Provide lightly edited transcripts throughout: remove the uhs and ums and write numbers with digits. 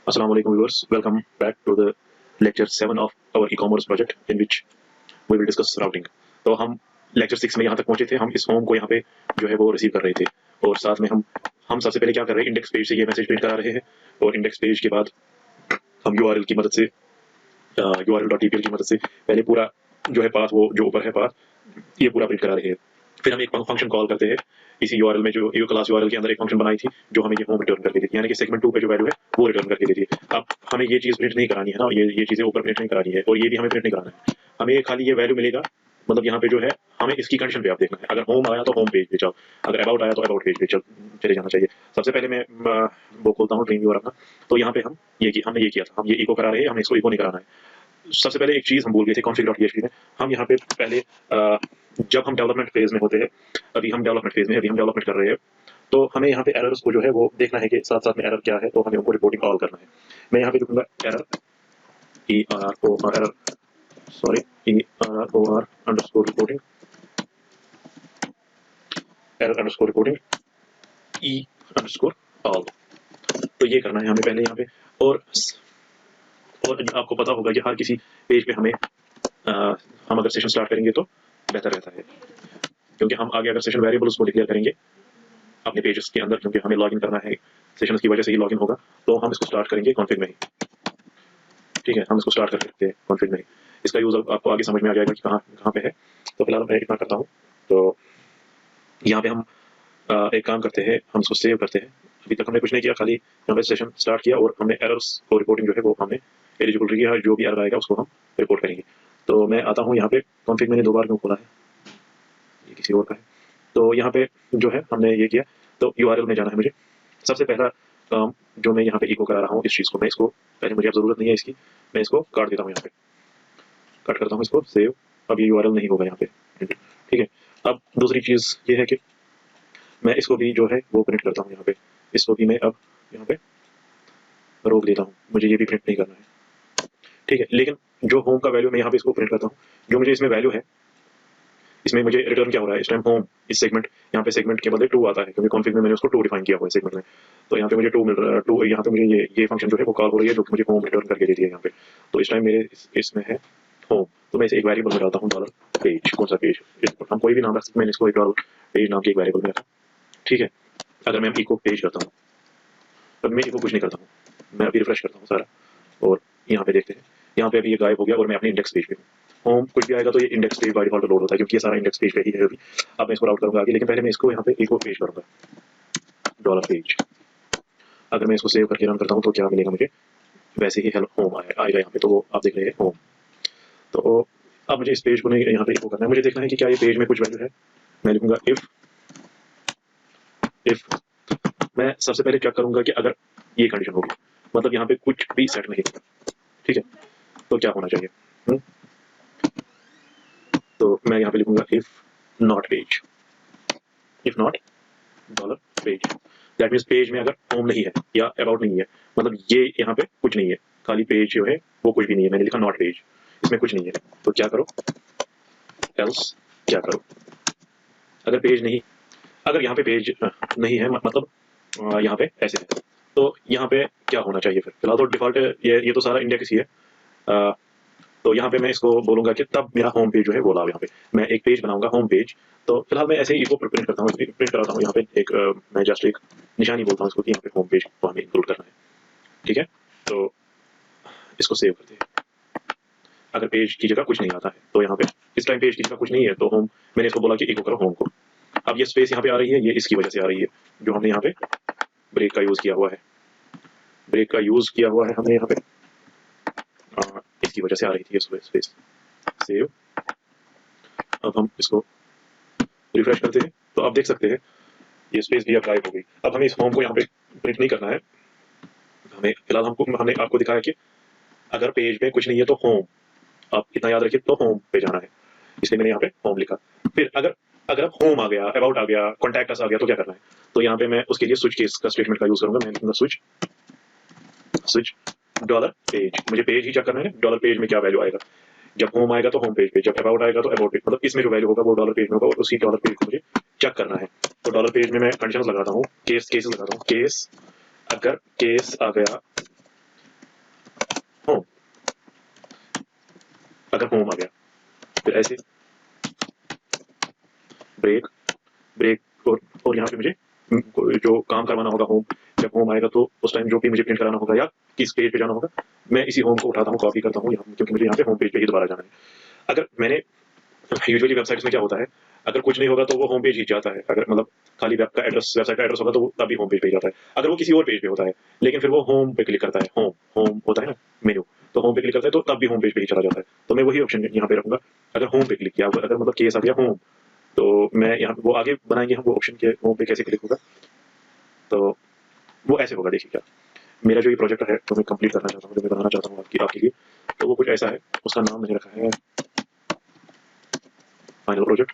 Assalamu alaikum viewers, welcome back to the lecture 7 of our e-commerce project in which we will discuss routing. तो हम lecture 6 में यहाँ तक पहुंचे थे। हम इस होम को यहाँ पे जो है वो रिसीव कर रहे थे और साथ में हम सबसे पहले क्या कर रहे हैं, इंडेक्स पेज से ये मैसेज प्रिंट करा रहे हैं और इंडेक्स पेज के बाद हम URL की मदद से url.tpl की मदद से पहले पूरा जो है पाथ, वो जो ऊपर है पाथ, ये पूरा प्रिंट करा रहे हैं। फिर हम एक फंक्शन कॉल करते हैं इसी यूआरएल में, जो क्लास यूआरएल के अंदर एक फंक्शन बनाई थी जो हमें ये होम रिटर्न करके देती है, यानी कि सेगमेंट 2 पे जो वैल्यू है वो रिटर्न करके देती है। अब हमें ये चीज़ प्रिंट नहीं करानी है ना, ये चीज़ें ऊपर प्रिंट नहीं करानी है और ये भी हमें प्रिंट नहीं कराना है। हमें खाली ये वैल्यू मिलेगा, मतलब यहाँ पे जो है हमें इसकी कंडीशन पे आप देखना है। अगर होम आया तो होम पेज पे जाओ, अगर अबाउट आया तो अबाउट पेज पे चले जाना चाहिए। सबसे पहले मैं वो खोलता हूँ ड्रीम व्यूअर अपना। तो यहाँ पे हमने ये किया था, हम ये इको करा रहे हैं, हमें इसको इको नहीं कराना है। सबसे पहले एक चीज हम भूल गए थे config.php में। हम यहाँ पे पहले जब हम डेवलपमेंट फेज में होते हैं, अभी हम डेवलपमेंट फेज में, अभी हम डेवलपमेंट कर रहे हैं, तो हमें यहाँ पे एरर्स को जो है वो देखना है कि साथ साथ में एरर क्या है, तो हमें उनको रिपोर्टिंग ऑल करना है। मैं यहाँ पे लिखूंगा error ERR underscore reporting, error underscore reporting E underscore all. तो ये करना है हमें पहले यहाँ पे। और आपको पता होगा कि हर किसी पेज पे हम अगर सेशन स्टार्ट करेंगे तो बेहतर रहता है, क्योंकि हम आगे अगर सेशन वेरिएबल्स को डिक्लेयर करेंगे अपने पेजेस के अंदर, क्योंकि हमें लॉगिन करना है, सेशंस की वजह से ही लॉगिन होगा, तो हम इसको स्टार्ट करेंगे कॉन्फ़िग में ही। ठीक है, हम इसको स्टार्ट कर सकते हैं कॉन्फ़िग में ही। इसका यूज आपको आगे समझ में आ जाएगा कि कहाँ पे है। तो फिलहाल मैं इतना करता हूँ। तो यहाँ पे हम एक काम करते हैं, हम इसको सेव करते हैं। अभी तक हमने कुछ नहीं किया, खाली यहाँ पे सेशन स्टार्ट किया और हमने एरर्स और रिपोर्टिंग जो है वो हमने एलिजिबल किया है। जो भी एरर आएगा उसको हम रिपोर्ट करेंगे। तो मैं आता हूँ यहाँ पे, कॉन्फ़िग मैंने 2 बार क्यों खोला है, ये किसी और का है। तो यहाँ पे जो है हमने ये किया, तो यूआरएल में जाना है मुझे। सबसे पहला काम जो मैं यहाँ पे इको करा रहा हूँ, इस चीज़ को मैं इसको पहले, मुझे अब ज़रूरत नहीं है इसकी, मैं इसको काट देता हूँ, यहाँ पे कट करता हूँ इसको, सेव। अब ये यूआरएल नहीं होगा यहाँ पे, ठीक है। अब दूसरी चीज़ ये है कि मैं इसको भी जो है वो प्रिंट करता हूँ यहाँ पे। इसको भी मैं अब यहाँ पे रोक देता हूँ, मुझे ये भी प्रिंट नहीं करना है, ठीक है। लेकिन जो होम का वैल्यू मैं यहाँ पे इसको प्रिंट करता हूँ, जो मुझे इसमें वैल्यू है, इसमें मुझे रिटर्न क्या हो रहा है इस टाइम, होम। इस सेगमेंट, यहाँ पे सेगमेंट के बदले 2 आता है, क्योंकि कॉन्फ़िग में मैंने उसको 2 डिफाइन किया हुआ है सेगमेंट में। तो यहाँ पे मुझे 2 मिल रहा है, 2 यहाँ पे मुझे ये फंक्शन जो है वो कॉल हो रही है, जो कि मुझे होम रिटर्न करके देती है यहाँ पे। तो इस टाइम मेरे इसमें है होम, तो मैं इसे एक वेरिएबल में डालता हूँ डॉलर पेज। कौन सा पेज, हम कोई भी नाम रख सकते हैं, मैंने इसको एक डॉलर पेज नाम के एक वेरिएबल में रखा, ठीक है। अगर मैं इको पेज करता हूँ, अब मैं इको कुछ नहीं करता हूँ, मैं अभी रिफ्रेश करता हूँ सारा और यहाँ पे देखते हैं, यहाँ पे अभी ये गायब हो गया और मैं अपने इंडेक्स पेज पे हूँ। होम कुछ भी आएगा तो ये index page by default load होता है, क्योंकि ये सारा इंडेक्स पेज पे ही है अभी। अब मैं इसको राउट करूंगा आगे, लेकिन पहले मैं इसको यहाँ पे इको पेज करूंगा, डॉलर पेज। अगर मैं इसको सेव करके रन करता हूँ तो क्या मिलेगा मुझे, वैसे ही हेल्प होम आएगा यहाँ पे। तो आप देख रहे हैं होम। तो अब मुझे इस पेज को नहीं यहाँ पे इको करना है, मुझे देखना है कि क्या ये पेज में कुछ वैल्यू है। मैं लिखूंगा इफ मैं सबसे पहले चेक करूंगा कि अगर ये कंडीशन होगी, मतलब यहाँ पे कुछ भी सेट नहीं, ठीक है, तो क्या होना चाहिए। तो मैं यहाँ पे लिखूंगा if not page, if not dollar page. That means page में अगर होम नहीं है या अबाउट नहीं है, मतलब ये यहाँ पे कुछ नहीं है, खाली पेज जो है वो कुछ भी नहीं है। मैंने लिखा नॉट पेज, इसमें कुछ नहीं है, तो क्या करो, एल्स क्या करो। अगर पेज नहीं, अगर यहाँ पे पेज नहीं है, मतलब यहाँ पे ऐसे है, तो यहाँ पे क्या होना चाहिए फिर। फिलहाल तो डिफॉल्ट ये तो सारा इंडेक्स ही है। तो यहाँ पे मैं इसको बोलूंगा कि तब मेरा होम पेज जो है वो लाओ। यहाँ पे मैं एक पेज बनाऊंगा होम पेज। तो फिलहाल मैं ऐसे ही इको प्रिंट करता हूँ, प्रिंट कराता हूँ यहाँ पे एक मैं जस्ट एक निशानी बोलता हूँ इसको कि यहाँ पे होम पेज को हमें इंक्लूड करना है, ठीक है। तो इसको सेव करते हैं। अगर पेज की जगह कुछ नहीं आता है तो यहाँ पे इस टाइम पेज की जगह कुछ नहीं है, तो होम, मैंने इसको बोला कि इको करो होम को। अब ये स्पेस यहाँ पे आ रही है, ये इसकी वजह से आ रही है, जो हमने यहाँ पे ब्रेक का यूज किया हुआ है, ब्रेक का यूज किया हुआ है हमने यहाँ पे, इसकी वजह से आ रही थी ये स्पेस। सेव। अब हम इसको रिफ्रेश करते हैं तो आप देख सकते हैं ये स्पेस भी अब गायब हो गई। अब हमें इस होम को यहाँ पे प्रिंट नहीं करना है, हमें फिलहाल हमने आपको दिखाया कि अगर पेज में कुछ नहीं है तो होम, आप इतना याद रखिए, तो होम पे जाना है, इसलिए मैंने यहाँ पे होम लिखा। फिर अगर अगर अब होम आ गया, अबाउट आ गया, कॉन्टैक्ट अस आ गया, तो क्या करना है। तो यहाँ पे मैं उसके लिए स्विच केस का स्टेटमेंट का यूज करूंगा। मैं लिखूंगा स्विच डॉलर पेज। मुझे पेज ही चेक करना है, डॉलर पेज में क्या वैल्यू आएगा। जब होम आएगा तो होम पेज पे, जब अबाउट आएगा तो अबाउट पेज, मतलब इसमें जो वैल्यू होगा वो डॉलर पेज में होगा और उसी डॉलर पेज को मुझे चेक करना है। तो डॉलर पेज में मैं कंडीशंस लगाता हूँ, केसेस लगाता हूँ। केस, अगर केस आ गया अगर होम आ गया, फिर ऐसे ब्रेक ब्रेक, और यहाँ पे मुझे जो काम करवाना होगा होम, जब होम आएगा तो उस टाइम जो भी मुझे प्रिंट कराना होगा या किस पेज पे जाना होगा, मैं इसी होम को उठाता हूँ, कॉपी करता हूँ यहाँ, क्योंकि मुझे यहाँ पे होम पेज पे ही दोबारा जाना है। अगर मैंने यूजुअली वेबसाइट्स में क्या होता है, अगर कुछ नहीं होगा तो वो होम पेज ही जाता है, अगर मतलब खाली वेब का एड्रेस, वेबसाइट का एड्रेस होगा तो वो तभी होम पेज पे ही जाता है। अगर वो किसी और पेज पे होता है, लेकिन फिर वो होम पे क्लिक करता है, होम होम होता है ना मेन्यू, तो होम पे क्लिक करता है तो तब भी होम पेज पे ही चला जाता है। तो मैं वही ऑप्शन यहाँ पे रखूंगा, अगर होम पे क्लिक किया, अगर मतलब केस आ गया होम, तो मैं यहाँ वो आगे बनाएंगे हम वो ऑप्शन के होम पे कैसे क्लिक होगा, तो वो ऐसे होगा। देखिए क्या मेरा जो ये प्रोजेक्ट है जो मैं कंप्लीट करना चाहता हूँ, जो मैं बनाना चाहता हूँ आपके लिए, तो वो कुछ ऐसा है। उसका नाम मैंने रखा है फाइनल प्रोजेक्ट।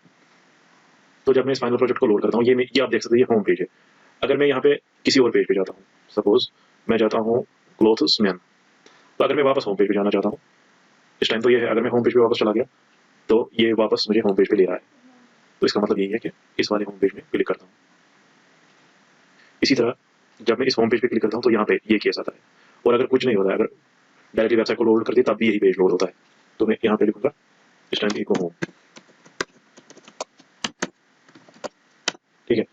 तो जब मैं इस फाइनल प्रोजेक्ट को लोड करता हूँ, ये आप देख सकते हैं, ये होम पेज है। अगर मैं यहाँ पे किसी और पेज पे जाता हूँ, सपोज मैं जाता हूँ क्लोथ्स मैन, तो अगर मैं वापस होम पेज पे जाना चाहता हूँ, इस टाइम तो ये है, अगर मैं होम पेज पे वापस चला गया तो ये वापस मुझे होम पेज पे ले रहा है। तो इसका मतलब यही है कि इस वाले होम पेज में क्लिक करता हूँ। इसी तरह जब मैं इस होम पेज पे क्लिक करता हूँ तो यहाँ पे ये केस आता है। और अगर कुछ नहीं होता है, अगर डायरेक्टली वेबसाइट को लोड कर दिया तब भी यही पेज लोड होता है। तो मैं यहाँ पे लिखूंगा इस टाइम इको होम, ठीक है।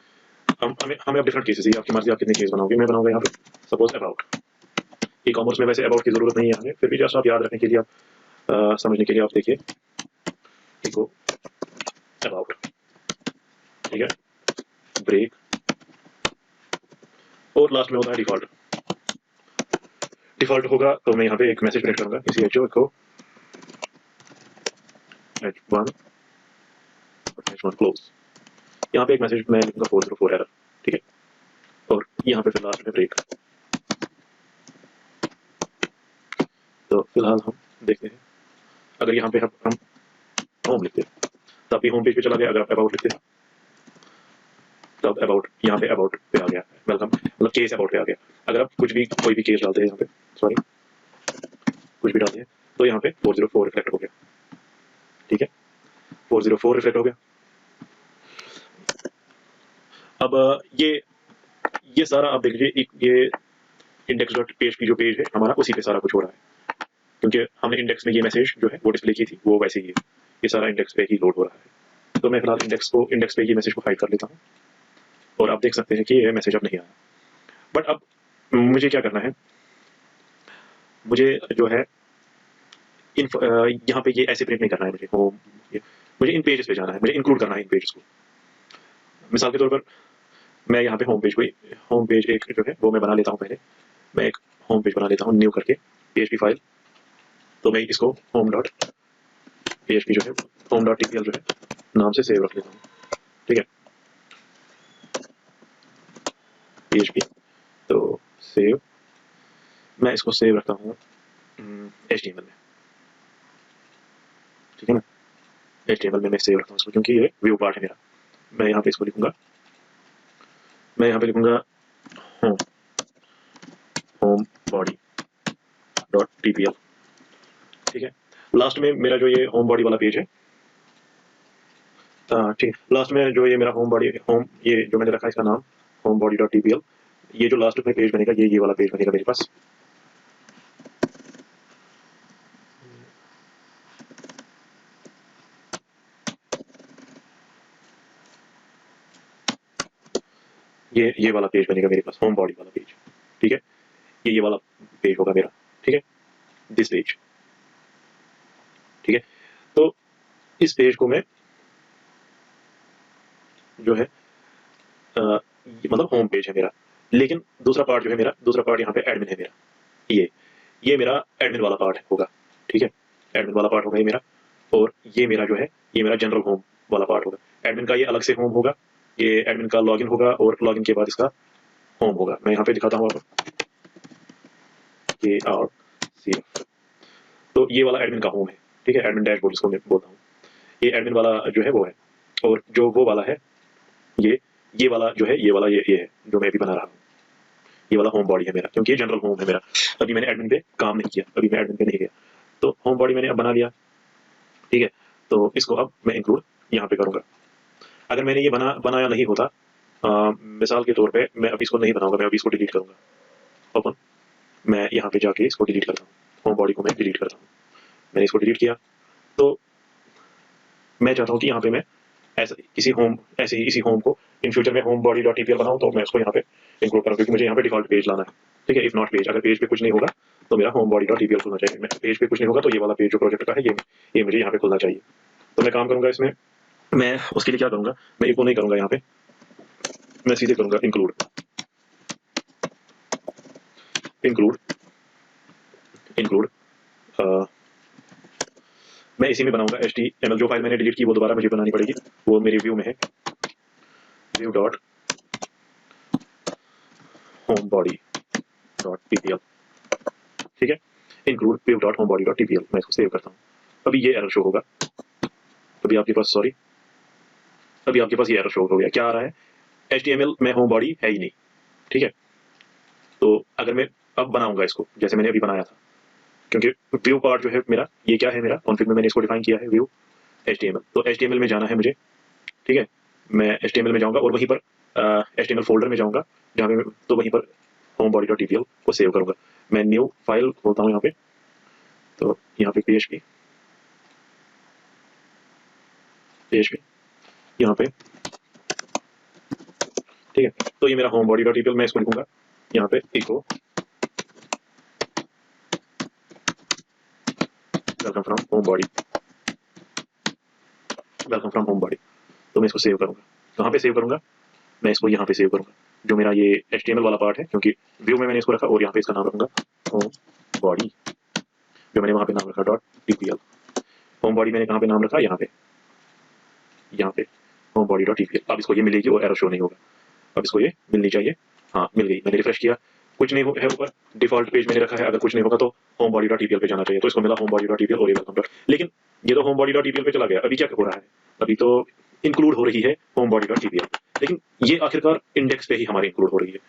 हम हमें अब डिफरेंट केसेस है, आपकी मर्जी आप कितने केस बनाओगे। मैं बनाऊंगा यहाँ पे सपोज अबाउट। ई कॉमर्स में वैसे अबाउट की जरूरत नहीं है हमें, फिर भी जस्ट आप याद रखने के लिए, आप समझने के लिए आप देखिए इको अबाउट, ठीक है, ब्रेक, और लास्ट में होता है डिफॉल्ट। डिफॉल्ट होगा तो मैं यहाँ पे एक मैसेज प्रिंट करूंगा, किसी एच को H1 H1 क्लोज। यहाँ पे एक मैसेज मैं लिखूंगा 404 एरर, ठीक है। और यहाँ पे फिर लास्ट में ब्रेक। तो फिलहाल हम देखते हैं, अगर यहाँ पे हम होम लिखते हैं तब भी होम पेज पे चला गया, अगर आप अबाउट लिखते हैं तब अबाउट, यहाँ पे अबाउट पे आ गया, वेलकम मतलब केस अबाउट पे आ गया। अगर आप कुछ भी कोई भी केस डालते हैं यहाँ पे, सॉरी कुछ भी डालते हैं, तो यहाँ पे 404 रिफ्लेक्ट हो गया, ठीक है, 404 रिफ्लेक्ट हो गया। अब ये सारा आप देख लीजिए, ये इंडेक्स डॉट पीएचपी जो पेज है हमारा, उसी पे सारा कुछ हो रहा है, क्योंकि हमने इंडेक्स में ये मैसेज जो है वो डिस्प्ले की थी, वो वैसे ही है, ये सारा इंडेक्स पे ही लोड हो रहा है। तो मैं फिलहाल इंडेक्स पे ये मैसेज को हाइड कर लेता हूँ, और आप देख सकते हैं कि ये मैसेज अब नहीं आया। बट अब मुझे क्या करना है, मुझे जो है यहाँ पे ये ऐसे प्रिंट नहीं करना है, मुझे इन पेजेस पे जाना है, मुझे इंक्लूड करना है इन पेजेस को। मिसाल के तौर पर मैं यहाँ पे होम पेज एक जो है वो मैं बना लेता हूँ। पहले मैं एक होम पेज बना लेता हूँ न्यू करके, PHP फाइल। तो मैं इसको होम डॉट PHP जो है, होम डॉट TPL जो है नाम से सेव रख लेता हूँ, ठीक है, PHP। तो सेव, मैं इसको सेव रखता हूँ HTML में, ठीक है ना। HTML में मैं सेव रखता हूँ इसको, क्योंकि ये व्यू पार्ट है मेरा। मैं यहाँ पे इसको लिखूंगा, मैं यहाँ पे लिखूंगा home home body dot TPL, ठीक है। लास्ट में मेरा जो ये होम बॉडी वाला पेज है, ठीक है, लास्ट में जो ये मेरा होम बॉडी होम, ये जो मैंने रखा है इसका नाम होम बॉडी डॉट TPL, ये जो लास्ट में पेज बनेगा ये वाला पेज बनेगा मेरे पास। ये वाला पेज बनेगा मेरे पास, होम बॉडी वाला पेज, ठीक है। ये वाला पेज होगा मेरा, ठीक है, दिस पेज, ठीक है। तो इस पेज को मैं जो है मतलब होम पेज है मेरा, लेकिन दूसरा पार्ट जो है मेरा, दूसरा पार्ट यहाँ पे एडमिन है मेरा, ये मेरा एडमिन वाला पार्ट होगा, ठीक है, एडमिन वाला पार्ट होगा ये मेरा। और ये मेरा जो है ये मेरा जनरल होम वाला पार्ट होगा। एडमिन का ये अलग से होम होगा, ये एडमिन का लॉगिन होगा, और लॉगिन के बाद इसका होम होगा। मैं यहाँ पे दिखाता हूँ आपको, KRCF। तो ये वाला एडमिन का होम है, ठीक है, एडमिन डैशबोर्ड जिसको मैं बोलता हूँ, ये एडमिन वाला जो है वो है। और जो वो वाला है, ये वाला जो है, ये वाला ये है जो मैं अभी बना रहा हूँ, ये वाला होम बॉडी है मेरा, क्योंकि ये जनरल होम है मेरा। अभी मैंने एडमिन पे काम नहीं किया, अभी मैं एडमिन पे नहीं गया, तो होम बॉडी मैंने अब बना लिया, ठीक है। तो इसको अब मैं इंक्लूड यहाँ पे करूंगा। अगर मैंने ये बनाया नहीं होता, मिसाल के तौर पे मैं अभी इसको नहीं बनाऊंगा, मैं अभी इसको डिलीट करूंगा। ओपन, मैं यहाँ पे जाके इसको डिलीट करता हूँ, होम बॉडी को मैं डिलीट करता हूँ। मैंने इसको डिलीट किया, तो मैं चाहता हूँ कि यहाँ पे मैं ऐसे ही इसी होम को इन फ्यूचर में होम बॉडी डॉट टीपीएल बनाऊँ, तो मैं इसको यहाँ पे इंक्लूड करूँ क्योंकि मुझे यहाँ पे डिफॉल्ट पेज लाना है। ठीक है, इफ नॉट पेज, अगर पेज पे कुछ नहीं होगा तो मेरा होम बॉडी डॉट टीपीएल खुलना चाहिए। पेज पे कुछ नहीं होगा तो ये वाला पेज जो प्रोजेक्ट का है ये मुझे यहाँ पे खुलना चाहिए। तो मैं काम करूंगा इसमें, मैं उसके लिए क्या करूंगा, मैं इको नहीं करूंगा यहाँ पे, मैं सीधे करूंगा इंक्लूड इंक्लूड इंक्लूड मैं इसी में बनाऊंगा HTML। जो फाइल मैंने डिलीट की वो दोबारा मुझे बनानी पड़ेगी, वो मेरे व्यू में है, view dot home body dot TPL. ठीक है, include view dot home body dot TPL. मैं इसको सेव करता हूँ। अभी ये एरर शो होगा, अभी आपके पास ये एरर शो हो गया। क्या आ रहा है, HTML में होम बॉडी है ही नहीं। ठीक है, तो अगर मैं अब बनाऊंगा इसको जैसे मैंने अभी बनाया था, क्योंकि व्यू पार्ट जो है मेरा, ये क्या है, मेरा कॉन्फिग में मैंने इसको डिफाइन किया है व्यू HTML। तो HTML में जाना है मुझे। ठीक है, मैं HTML में जाऊंगा और वहीं पर HTML फोल्डर में जाऊंगा जहाँ पे, तो वहीं पर होम बॉडी डॉट टीपीएल को सेव करूंगा। मैं न्यू फाइल खोलता हूँ यहाँ पे, तो यहाँ पे PHP यहाँ पे। ठीक है, तो ये मेरा होम बॉडी डॉट टीपीएल, मैं इसको लिखूंगा यहाँ पे echo welcome from home body, welcome from home body. तो मैं इसको सेव करूंगा, कहाँ पे सेव करूंगा, मैं इसको यहाँ पे सेव करूंगा, जो मेरा ये HTML वाला पार्ट है, क्योंकि व्यू में मैंने इसको रखा और यहाँ पे इसका नाम रखूंगा होम बॉडी, जो मैंने वहाँ पे नाम रखा डॉट टीपीएल। होम बॉडी मैंने कहाँ पे नाम रखा, यहाँ पे होम बॉडी डॉट टीपीएल। अब इसको ये मिलेगी और एरर शो नहीं होगा। अब इसको ये मिलनी चाहिए, हाँ मिल गई। मैंने रिफ्रेश किया, कुछ नहीं है ऊपर, डिफॉल्ट पेज मैंने रखा है, अगर कुछ नहीं होगा तो होम बॉडी डॉट टीपीएल पे जाना चाहिए। तो इसको मिला होम बॉडी डॉट टीपीएल और ये वेलकम डॉट, लेकिन ये तो होम बॉडी डॉट टीपीएल पे चला गया। अभी क्या हो रहा है, अभी तो इंक्लूड हो रही है होम बॉडी डॉट टीपीएल, लेकिन ये आखिरकार इंडेक्स पे ही हमारे इंक्लूड हो रही है।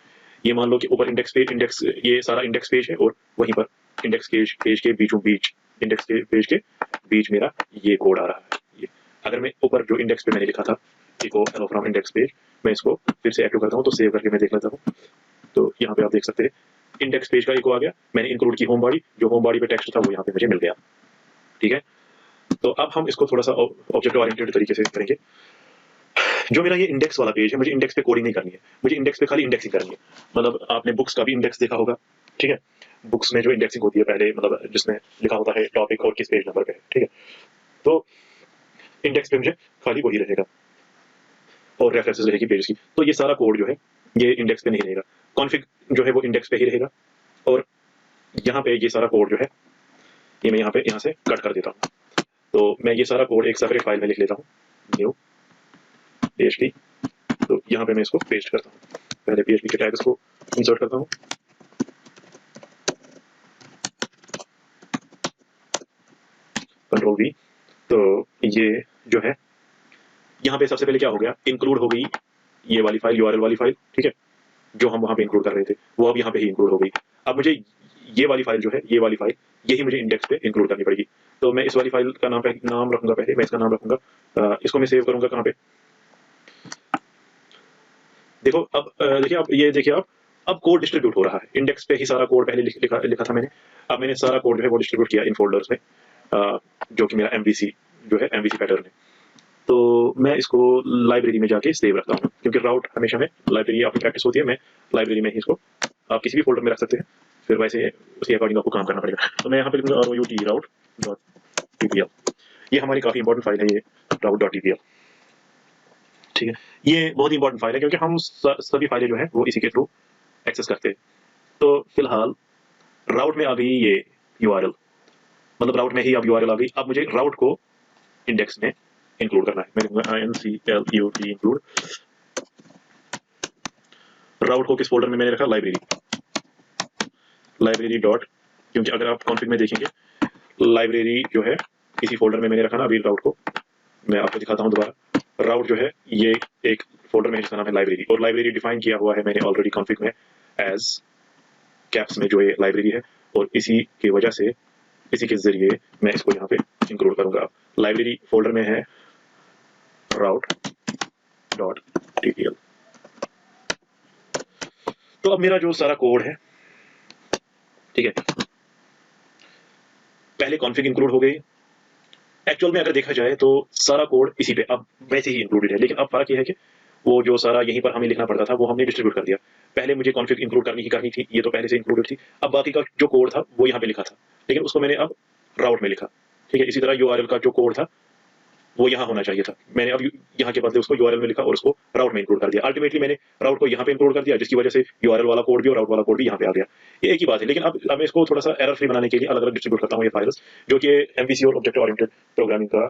ये मान लो कि ऊपर इंडेक्स ये सारा इंडेक्स पेज है और वहीं पर इंडेक्स पेज के बीचों बीच, इंडेक्स के पेज के बीच मेरा ये कोड आ रहा है। ये अगर मैं ऊपर जो इंडेक्स पे मैंने लिखा था echo hello from index page, मैं इसको फिर से एक्टिव करता हूँ, तो सेव करके मैं देख लेता हूँ। तो यहाँ पे आप देख सकते हैं इंडेक्स पेज का इको आ गया, मैंने इंक्लूड की होम बॉडी, जो होम बॉडी पे टेक्स्ट था वो यहाँ पे मुझे मिल गया। ठीक है, तो अब हम इसको थोड़ा सा ऑब्जेक्ट ओरिएंटेड तरीके से करेंगे। जो मेरा ये इंडेक्स वाला पेज है, मुझे इंडेक्स पे कोडिंग नहीं करनी है, मुझे इंडेक्स पे खाली इंडेक्सिंग करनी है। मतलब आपने बुक्स का भी इंडेक्स देखा होगा। ठीक है, बुक्स में जो इंडेक्सिंग होती है पहले, मतलब जिसमें लिखा होता है टॉपिक और किस पेज नंबर पे है। ठीक है, तो इंडेक्स पे मुझे खाली वही रहेगा और रेफरेंसेस रहेगी पेज की। तो ये सारा कोड जो है ये इंडेक्स पे नहीं रहेगा, कॉन्फिग जो है वो इंडेक्स पे ही रहेगा। और यहाँ पे ये सारा कोड जो है ये मैं यहाँ से कट कर देता हूँ। तो मैं ये सारा कोड एक सेपरेट फाइल में लिख लेता हूँ, न्यू PHP। तो यहाँ पे मैं इसको पेस्ट करता हूँ, पहले PHP के टैग्स को इंसर्ट करता हूँ, Ctrl+V। तो ये जो है यहाँ पे सबसे पहले क्या हो गया, इंक्लूड हो गई ये वाली फाइल, URL वाली फाइल। ठीक है, जो हम वहाँ पे इंक्लूड कर रहे थे वो अब यहाँ पे ही इंक्लूड हो गई। अब मुझे ये वाली फाइल जो है, ये वाली फाइल यही मुझे इंडेक्स पे इंक्लूड करनी पड़ेगी। तो मैं इस वाली फाइल का नाम रखूंगा, पहले मैं इसका नाम रखूंगा, इसको मैं सेव करूंगा कहाँ पे, देखो अब देखिए आप, ये देखिए आप, अब कोड डिस्ट्रीब्यूट हो रहा है। इंडेक्स पे ही सारा कोड पहले लिखा था मैंने, अब मैंने सारा कोड जो है वो डिस्ट्रीब्यूट किया इन फोल्डर्स में, जो कि मेरा MVC जो है, MVC पैटर्न है। तो मैं इसको लाइब्रेरी में जाके सेव रखता हूँ, क्योंकि राउट हमेशा में लाइब्रेरी आपकी प्रैक्टिस होती है, मैं लाइब्रेरी में ही इसको, आप किसी भी फोल्डर में रख सकते हैं, फिर वैसे उसके अकॉर्डिंग आपको काम करना पड़ेगा। तो मैं यहाँ पे लिखूंगा rout route डॉट टीपीएल। ये हमारी काफ़ी इंपॉर्टेंट फाइल है, ये route डॉट टीपीएल। ठीक है, ये बहुत ही इंपॉर्टेंट फाइल है क्योंकि हम सभी फाइलें जो है वो इसी के थ्रू एक्सेस करते हैं। तो फिलहाल राउट में आ गई ये URL, मतलब राउट में ही अब URL आ गई। अब मुझे राउट को इंडेक्स में इंक्लूड करना है, मैं लिखूंगा inclut इंक्लूड राउट को। किस फोल्डर में मैंने रखा, लाइब्रेरी डॉट, क्योंकि अगर आप कॉन्फिग में देखेंगे लाइब्रेरी जो है इसी फोल्डर में मैंने रखा ना। अभी राउट को मैं आपको दिखाता हूँ दोबारा। राउट जो है ये एक फोल्डर में जिसका नाम है लाइब्रेरी, और लाइब्रेरी डिफाइन किया हुआ है मैंने ऑलरेडी कॉन्फिग में एज कैप्स में जो ये लाइब्रेरी है, और इसी की वजह से, इसी के जरिए मैं इसको यहाँ पे इंक्लूड करूंगा। लाइब्रेरी फोल्डर में है राउट डॉट टीपीएल। तो अब मेरा जो सारा कोड है, ठीक है, पहले कॉन्फिग इंक्लूड हो गई, एक्चुअल में अगर देखा जाए तो सारा कोड इसी पे अब वैसे ही इंक्लूडेड है, लेकिन अब फर्क ये है कि वो जो सारा यहीं पर हमें लिखना पड़ता था वो हमने डिस्ट्रीब्यूट कर दिया। पहले मुझे कॉन्फ़िग इंक्लूड करनी थी, ये तो पहले से इंक्लूडेड थी। अब बाकी का जो कोड था वो यहाँ पे लिखा था, लेकिन उसको मैंने अब राउट में लिखा। ठीक है, इसी तरह यूआरएल का जो कोड था वो यहाँ होना चाहिए था, मैंने अब यहाँ के बदले उसको यूआरएल में लिखा और उसको राउट में इंक्लूड कर दिया। अल्टीमेटली मैंने राउट को यहाँ पे इंक्लूड कर दिया, जिसकी वजह से यूआरएल वाला कोड भी और राउट वाला कोड भी यहाँ पे आ गया। ये एक ही बात है, लेकिन अब मैं इसको थोड़ा सा एरर फ्री बनाने के लिए अलग अलग डिस्ट्रीब्यूट करता हूँ ये फाइल्स, जो कि एमवीसी और ऑब्जेक्ट ओरिएंटेड प्रोग्रामिंग का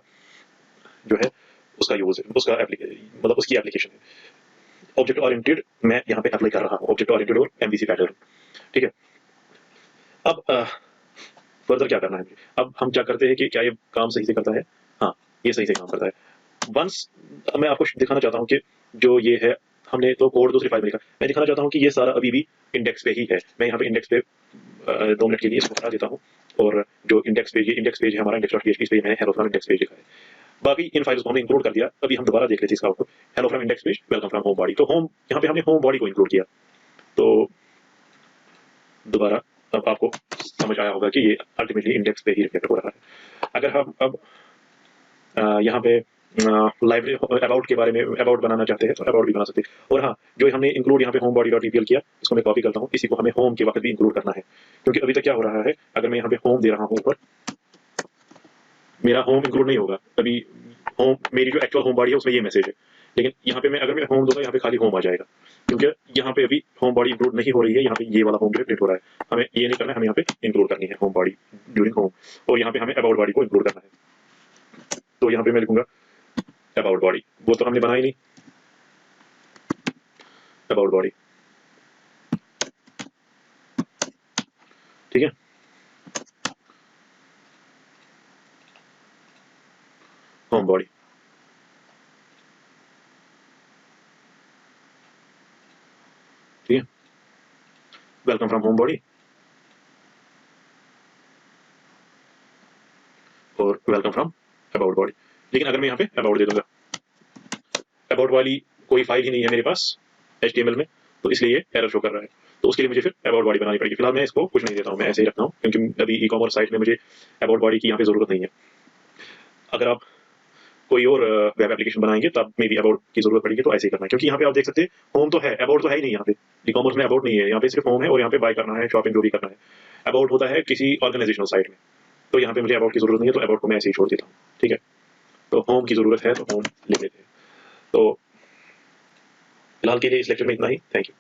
जो है उसका यूज है, उसका मतलब उसकी एप्लीकेशन है। ऑब्जेक्ट ओरिएंटेड मैं यहाँ पे अप्लाई कर रहा हूँ, ऑब्जेक्ट ओरिएंटेड और एमवीसी पैटर्न। ठीक है, अब फर्दर क्या करना है मुझे? अब हम क्या करते हैं कि क्या ये काम सही से करता है? हाँ, ये सही से काम करता है। वंस मैं आपको दिखाना चाहता हूँ कि जो ये है, हमने तो कोड दूसरी फाइल में लिखा, मैं दिखाना चाहता हूँ कि ये सारा अभी भी इंडेक्स पे ही है। मैं यहाँ पे इंडेक्स पे 2 मिनट के लिए इसको हटा देता हूँ, और जो इंडेक्स पेज है हमारा index.php, इस पे मैंने हेलो फ्रॉम इंडेक्स पेज लिखा है। बाकी इन फाइल्स को हमने इंक्लूड कर दिया। अभी हम दोबारा देख लेते हैं इसका output, hello from index page, welcome from home body. तो होम, यहाँ पे हमने होम बॉडी को इंक्लूड किया। तो दोबारा अब आपको समझ आया होगा कि ये अल्टीमेटली इंडेक्स पे ही रिफ्लेक्ट हो रहा है। अगर हम अब यहाँ पे लाइब्रेरी अबाउट के बारे में अबाउट बनाना चाहते हैं तो अबाउट भी बना सकते हैं। और हाँ, जो हमने इंक्लूड यहाँ पे होम बॉडी डॉट ईपीएल किया, इसको मैं कॉपी करता हूँ, इसी को हमें होम के वक्त भी इंक्लूड करना है। क्योंकि अभी तक क्या हो रहा है, अगर मैं यहाँ पे होम दे रहा हूँ ऊपर, मेरा होम इंक्लूड नहीं होगा अभी। होम, मेरी जो एक्चुअल होम बॉडी है उसमें ये मैसेज है, लेकिन यहाँ पे मैं अगर मैं होम दूंगा, यहाँ पे खाली होम आ जाएगा, क्योंकि यहाँ पे अभी होम बॉडी इंक्लूड नहीं हो रही है। यहाँ पे ये वाला होम जो है प्रिंट हो रहा है। हमें ये नहीं करना है, हमें यहाँ पे इंक्लूड करनी है होम बॉडी ड्यूरिंग होम, और यहाँ पे हमें अबाउट बॉडी को इंक्लूड करना है। तो यहाँ पे मैं लिखूंगा अबाउट बॉडी, वो तो हमने बनाई नहीं, अबाउट बॉडी। ठीक है, होम बॉडी। ठीक है, वेलकम फ्रॉम होम बॉडी और वेलकम फ्रॉम अबाउट बॉडी। लेकिन अगर मैं यहाँ पे अबाउट दे दूंगा, अबाउट वाली कोई फाइल ही नहीं है मेरे पास HTML में, तो इसलिए ये एरर शो कर रहा है। तो उसके लिए मुझे फिर अबाउट बॉडी बनानी पड़ेगी। फिलहाल मैं इसको कुछ नहीं देता हूँ, मैं ऐसे ही रखता हूँ, क्योंकि अभी ई-कॉमर्स साइट में मुझे अबाउट बॉडी की यहाँ पे जरूरत नहीं है। अगर आप कोई और वेब एप्लीकेशन बनाएंगे तब मे बी अबाउट की जरूरत पड़ेगी, तो ऐसे ही करना है। क्योंकि यहाँ पे आप देख सकते हैं होम तो है, अबाउट तो है ही नहीं। यहाँ पे ई-कॉमर्स में अबाउट नहीं है, यहाँ पे सिर्फ होम है और यहाँ पे बाय करना है, शॉपिंग जो भी करना है। अबाउट होता है किसी ऑर्गेनाइजेशनल साइट में, तो यहाँ पे मुझे अबाउट की जरूरत नहीं है, तो अबाउट को मैं ऐसे ही छोड़ देता हूँ। ठीक है, तो होम की जरूरत है तो होम लिख लेते हैं। तो फिलहाल के लिए इस लेक्चर में इतना ही। Thank you.